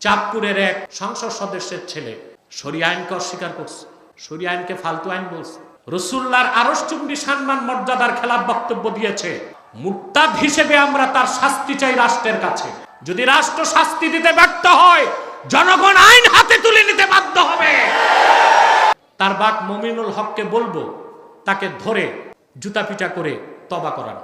চাঁদপুরের এক সংসদ সদস্যের ছেলে শরিয়া আইনকে অস্বীকার করছে, শরিয়া আইনকে ফালতু আইন বলছে, রাসূলুল্লাহর আরশচুম্বী সম্মান মর্যাদার খেলাফ বক্তব্য দিয়েছে। মুরতাদ হিসেবে আমরা তার শাস্তি চাই রাষ্ট্রের কাছে। যদি রাষ্ট্র শাস্তি দিতে ব্যর্থ হয়, জনগণ আইন হাতে তুলে নিতে বাধ্য হবে। তার বাপ মুমিনুল হককে বলবো তাকে ধরে জুতা পিটা করে তওবা করান।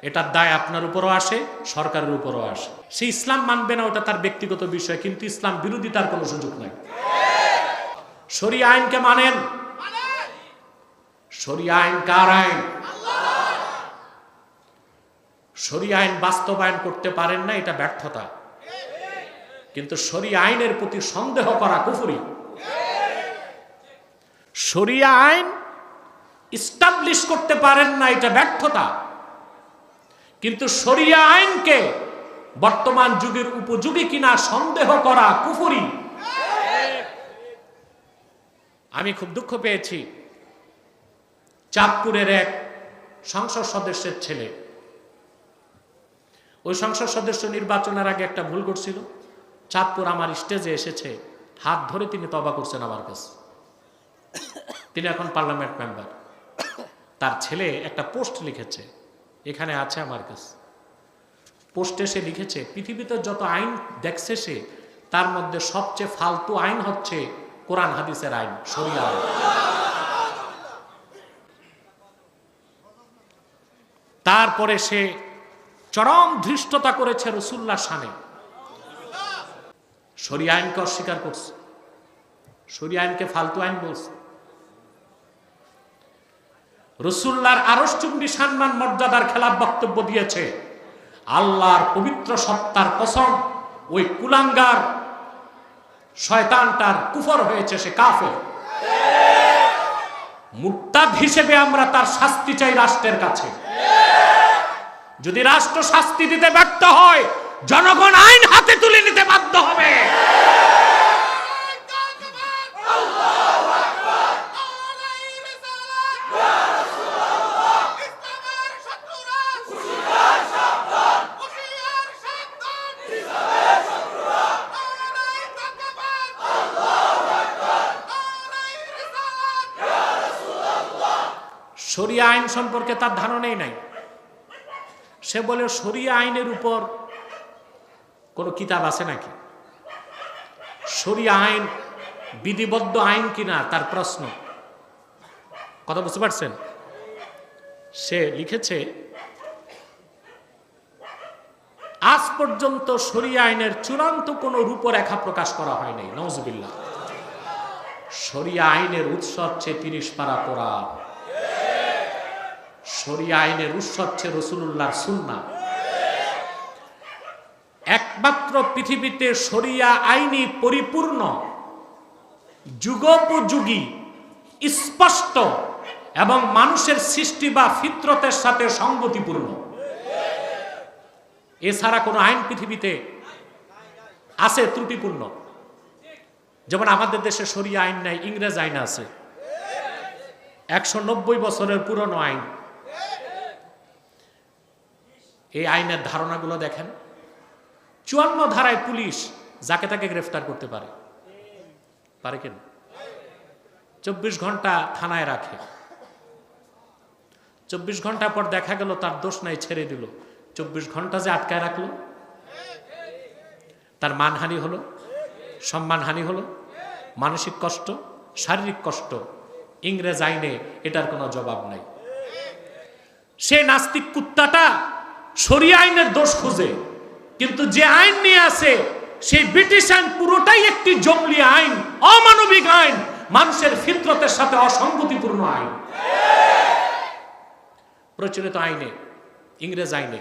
এটার দায় আপনার উপরও আসে, সরকারের উপরও আসে। সে ইসলাম মানবে না, ওটা তার ব্যক্তিগত বিষয়, কিন্তু ইসলাম বিরোধী তার কোনো সুযোগ নাই। শরিয়া আইনকে মানেন। শরিয়া আইন কার আইন? শরিয়া আইন বাস্তবায়ন করতে পারেন না, এটা ব্যর্থতা। কিন্তু শরিয়া আইনের প্রতি সন্দেহ করা কুফরি। শরিয়া আইন ইস্টাবলিশ করতে পারেন না, এটা ব্যর্থতা। কিন্তু শরিয়া আইনকে বর্তমান যুগের উপযোগী কিনা সন্দেহ করা কুফরি। আমি খুব দুঃখ পেয়েছি, চাঁদপুরের এক সংসদ সদস্যের ছেলে, ওই সংসদ সদস্য নির্বাচনের আগে একটা ভুল করছিল। চাঁদপুর আমার স্টেজে এসেছে, হাত ধরে তিনি তওবা করছেন আমার কাছে। তিনি এখন পার্লামেন্ট মেম্বার। তার ছেলে একটা পোস্ট লিখেছে, এখানে আছে আমার কাছে। পোস্টে সে লিখেছে, পৃথিবীতে যত আইন দেখছে সে, তার মধ্যে সবচেয়ে ফালতু আইন হচ্ছে কোরআন হাদিসের আইন, শরিয়া আইন। তারপরে সে চরম ধৃষ্টতা করেছে রাসূলুল্লাহর শানে। শরিয়া আইনকে অস্বীকার করছে, শরিয়া আইনকে ফালতু আইন বলছে। রাসূলুল্লাহর আরশচুম্বী সম্মান মর্যাদার খেলাফ বক্তব্য দিয়েছে। আল্লাহর পবিত্র সত্তার কসম, ওই কুলাঙ্গার শয়তানটার কুফর হয়েছে, সে কাফের। মুরতাদ হিসেবে আমরা তার শাস্তি চাই রাষ্ট্রের কাছে। যদি রাষ্ট্র শাস্তি দিতে ব্যর্থ হয়, জনগণ আইন হাতে তুলে নিতে বাধ্য হবে। শরিয়া আইন সম্পর্কে তার ধারণাই নাই। সে বলে শরিয়া আইনের উপর কোন কিতাব আছে নাকি? শরিয়া আইন বিধিবদ্ধ আইন কিনা তার প্রশ্ন। কথা বুঝতে পারছেন? সে লিখেছে, আজ পর্যন্ত শরিয়া আইনের চূড়ান্ত কোনো রূপরেখা প্রকাশ করা হয় নাই। নাউজুবিল্লাহ। শরিয়া আইনের উৎস হচ্ছে ৩০ পারা কোরআন। শরিয়া আইনের উৎস হচ্ছে রাসূলুল্লাহর সুন্নাহ। একমাত্র পৃথিবীতে শরিয়া আইনই পরিপূর্ণ, যুগোপযোগী, স্পষ্ট এবং মানুষের সৃষ্টি বা ফিতরতের সাথে সঙ্গতিপূর্ণ। এছাড়া কোনো আইন পৃথিবীতে আছে ত্রুটিপূর্ণ। যেমন আমাদের দেশে শরিয়া আইন নাই, ইংরেজ আইন আছে, ১৯০ বছরের পুরনো আইন। এই আইনের ধারণাগুলো দেখেন। ৫৪ ধারায় পুলিশ যাকে তাকে গ্রেফতার করতে পারে, পারে কেন? ২৪ ঘন্টা থানায় রাখে, ২৪ ঘন্টা পর দেখা গেল তার দোষ নাই, ছেড়ে দিল। ২৪ ঘন্টা যে আটকায় রাখলো, তার মানহানি হলো, সম্মানহানি হলো, মানসিক কষ্ট, শারীরিক কষ্ট। ইংরেজ আইনে এটার কোনো জবাব নাই। সে নাস্তিক কুত্তাটা শরিয়া আইনের দোষ খুঁজে, কিন্তু যে আইন নিয়ে আসে সেই ব্রিটিশ আইন পুরোটাই একটি জঙ্গলি আইন, অমানবিক আইন, মানুষের ফিতরতের সাথে অসঙ্গতিপূর্ণ আইন। প্রচলিত আইনে, ইংরেজ আইনে,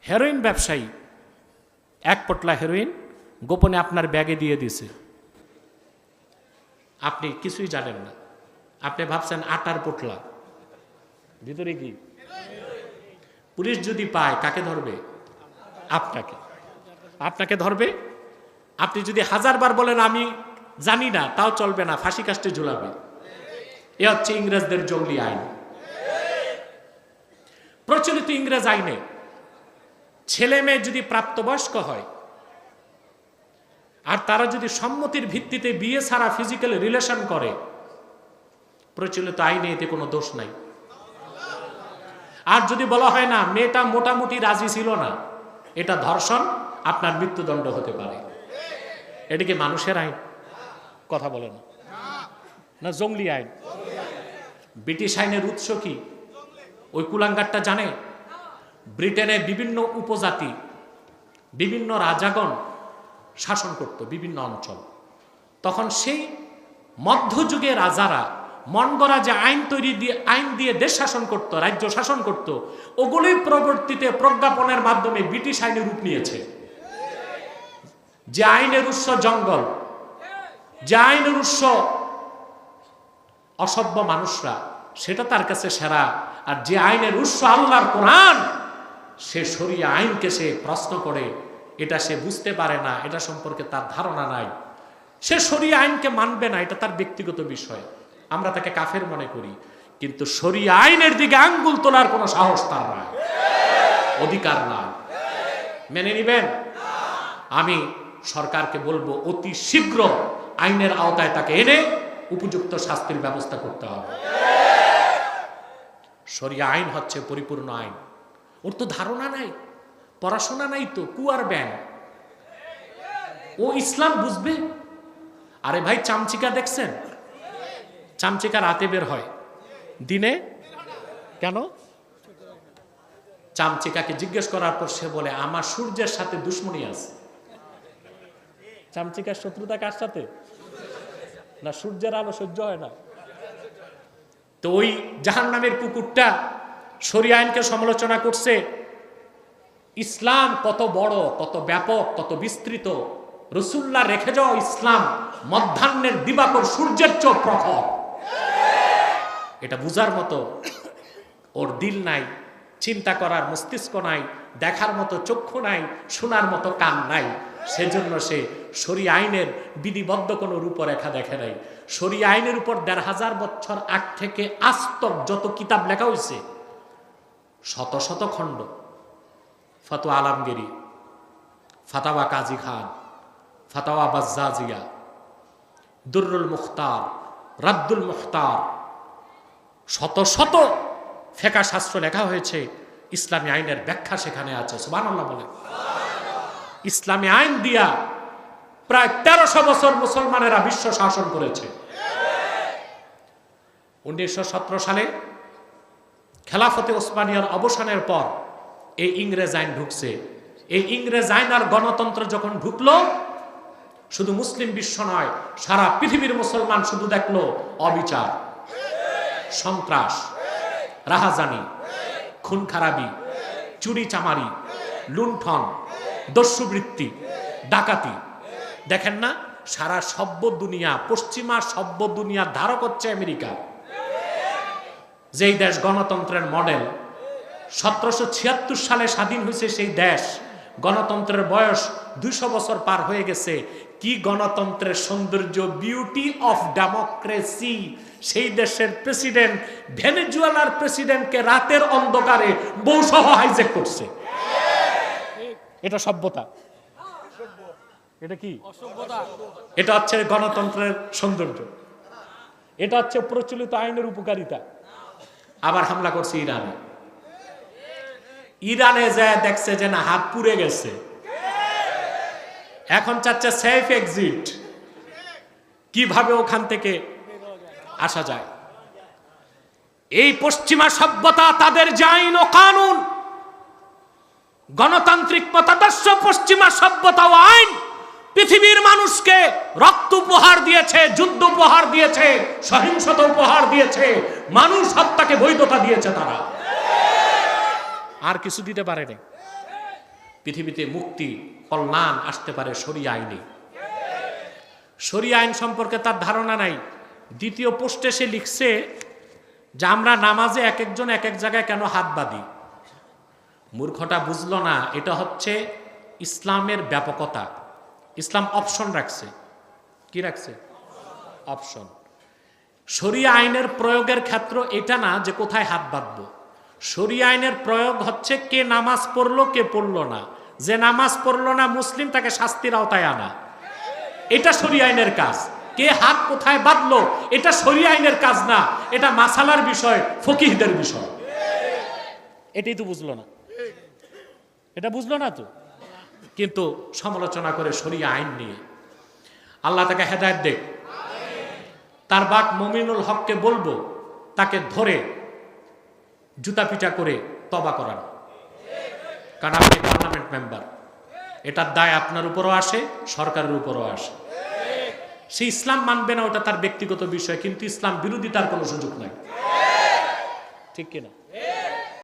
হেরোইন ব্যবসায়ী ১ পটলা হেরোইন গোপনে আপনার ব্যাগে দিয়ে দিছে, আপনি কিছুই জানেন না। আপনি ভাবছেন আটার পোটলা, ভিতরে কি? পুলিশ যদি পায় কাকে ধরবে? আপনাকে। আপনাকে ধরবে। আপনি যদি 1000 বার বলেন আমি জানি না, তাও চলবে না, ফাঁসি কাস্টে ঝুলাবে। এ হচ্ছে ইংরেজদের জঙ্গলি আইন। প্রচলিত ইংরেজ আইনে ছেলে মেয়ে যদি প্রাপ্তবয়স্ক হয়, আর তারা যদি সম্মতির ভিত্তিতে বিয়ে ছাড়া ফিজিক্যাল রিলেশন করে, প্রচলিত আইনে এতে কোনো দোষ নাই। আর যদি বলা হয় না মেয়েটা মোটামুটি রাজি ছিল না, এটা ধর্ষণ, আপনার মৃত্যুদণ্ড হতে পারে। এটা কি মানুষের আইন? কথা বলে না, না জঙ্গলি আইন? ব্রিটিশ আইনের উৎস কি ওই কুলাঙ্গারটা জানে? ব্রিটেনে বিভিন্ন উপজাতি, বিভিন্ন রাজাগণ শাসন করত বিভিন্ন অঞ্চল। তখন সেই মধ্যযুগে রাজারা মন গড়া যে আইন দিয়ে দেশ শাসন করত, রাজ্য শাসন করত, ওগুলোই পরবর্তীতে প্রজ্ঞাপনের মাধ্যমে ব্রিটিশ আইনের রূপ নিয়েছে। যে আইনের উৎস জঙ্গল, যে আইনের উৎস অসভ্য মানুষরা, সেটা তার কাছে সেরা। আর যে আইনের উৎস আল্লাহর কোরআন, সে শরিয়া আইনকে সে প্রশ্ন করে, এটা সে বুঝতে পারে না, এটা সম্পর্কে তার ধারণা নাই, সে শরিয়া আইনকে মানবে না, এটা তার ব্যক্তিগত বিষয়। আমরা তাকে কাফের মনে করি, কিন্তু শরিয়া আইনের দিকে আঙ্গুল তোলার কোনো সাহস তার নাই, অধিকার নাই। মেনে নিবেন? আমি সরকারকে বলবো অতি শীঘ্র আইনের আওতায় তাকে এনে উপযুক্ত শাস্তির ব্যবস্থা করতে হবে। শরিয়া আইন হচ্ছে পরিপূর্ণ আইন। ওর তো ধারণা নাই, পড়াশোনা নাই, তো কুয়ার ব্যান, ও ইসলাম বুঝবে? আরে ভাই, চামচিকা দেখছেন? চামচিকা রাতে বের হয়, দিনে কেন? চামচিকাকে জিজ্ঞেস করার পর সে বলে আমার সূর্যের সাথে দুশ্মনী আছে। চামচিকার শত্রুতা কার সাথে? না সূর্যের আলো সহ্য হয় না। তো ওই জাহান্নামের কুকুরটা শরিয়া আইনকে সমালোচনা করছে। ইসলাম কত বড়, কত ব্যাপক, কত বিস্তৃত। রাসূলুল্লাহ রেখে যাওয়া ইসলাম মধ্যাহ্নের দিবাকর সূর্যের চেয়ে প্রখর। এটা বুঝার মতো ওর দিল নাই, চিন্তা করার মস্তিষ্ক নাই, দেখার মতো চক্ষু নাই, শোনার মতো কান নাই। সেজন্য সে শরিয়া আইনের বিধিবদ্ধ কোনো রূপরেখা দেখে নাই। শরিয়া আইনের উপর ১৫০০ বছর আগ থেকে আজ তক যত কিতাব লেখা হয়েছে, শত শত খণ্ড, ফতোয়া আলমগীরি, ফাতাওয়া কাজী খান, ফাতাওয়া বাজ্জাজিয়া, দুররুল মুখতার, রাদ্দুল মুখতার, শত শত ফিকহ শাস্ত্র লেখা হয়েছে। ইসলামী আইনের ব্যাখ্যা সেখানে আছে। সুবহানাল্লাহ বলে। ইসলামী আইন দিয়া প্রায় ১৩০০ বছর মুসলমানেরা বিশ্ব শাসন করেছে। ১৯১৭ সালে খেলাফতে ওসমানিয়ার অবসানের পর এই ইংরেজ আইন ঢুকছে। এই ইংরেজ আইন আর গণতন্ত্র যখন ঢুকলো, শুধু মুসলিম বিশ্ব নয়, সারা পৃথিবীর মুসলমান শুধু দেখলো অবিচার, সন্ত্রাস, রাহাজানি, খুন খারাপি, চুরি চামারি, লুণ্ঠন, দস্যুবৃত্তি, ডাকাতি। দেখেন না, সারা সভ্য দুনিয়া, পশ্চিমা সভ্য দুনিয়ার ধারক হচ্ছে আমেরিকা। যেই দেশ গণতন্ত্রের মডেল, ১৭৭৬ সালে স্বাধীন হয়েছে সেই দেশ, গণতন্ত্রের বয়স ২০০ বছর পার হয়ে গেছে। কি গণতন্ত্রের সৌন্দর্য, বিউটি অফ ডেমোক্রেসি! সেই দেশের প্রেসিডেন্ট ভেনেজুয়েলার প্রেসিডেন্টকে রাতের অন্ধকারে বউসহ হাইজ্যাক করছে। এটা সভ্যতা? এটা কি অসভ্যতা? এটা হচ্ছে গণতন্ত্রের সৌন্দর্য, এটা হচ্ছে প্রচলিত আইনের উপকারিতা। আবার হামলা করছে ইরানে। ইরানে যায় দেখছে যে না, হাত পুড়ে গেছে, এখন চাচ্ছে সেফ এক্সিট, কিভাবে ওখান থেকে আসা যায়। এই পশ্চিমা সভ্যতা, তাদের যে আইন ও কানুন, গণতান্ত্রিক মতাদর্শ পশ্চিমা সভ্যতা ও আইন পৃথিবীর মানুষকে রক্ত উপহার দিয়েছে, যুদ্ধ উপহার দিয়েছে, সহিংসতা উপহার দিয়েছে, মানুষ হত্যাকে বৈধতা দিয়েছে। তারা আর কিছু দিতে পারেনি। পৃথিবীতে মুক্তি, কল্যাণ আসতে পারে শরিয়া আইনে। শরিয়া আইন সম্পর্কে তার ধারণা নাই। দ্বিতীয় পোস্টে সে লিখছে যে আমরা নামাজে এক একজন এক এক জায়গায় কেন হাত বাঁধি। মূর্খটা বুঝলো না, এটা হচ্ছে ইসলামের ব্যাপকতা। ইসলাম অপশন রাখছে। কি রাখছে? অপশন। শরিয়া আইনের প্রয়োগের ক্ষেত্র এটা না যে কোথায় হাত বাঁধবো। শরিয়া আইনের প্রয়োগ হচ্ছে কে নামাজ পড়লো, কে পড়লো না। যে নামাজ পড়লো না মুসলিম, তাকে শাস্তির আওতায় আনা। এটা শরিয়া আইনের কাজ। কে হাত কোথায় বাঁধলো এটা শরিয়া আইনের কাজ না, এটা মাসালার বিষয়, ফকিহদের বিষয়। এটাই তো বুঝলো না, এটা বুঝলো না তো। কিন্তু সমালোচনা করে শরিয়া আইন নিয়ে। আল্লাহ তাকে হেদায়েত দেখ। তার বাপ মুমিনুল হককে বলবো তাকে ধরে জুতা পিটা করে তওবা করান, কারণ আপনি পার্লামেন্ট মেম্বার। এটার দায় আপনার উপরও আসে, সরকারের উপরও আসে। সে ইসলাম মানবে না, ওটা তার ব্যক্তিগত বিষয়, কিন্তু ইসলাম বিরোধী তার কোনো সুযোগ নাই, ঠিক কিনা?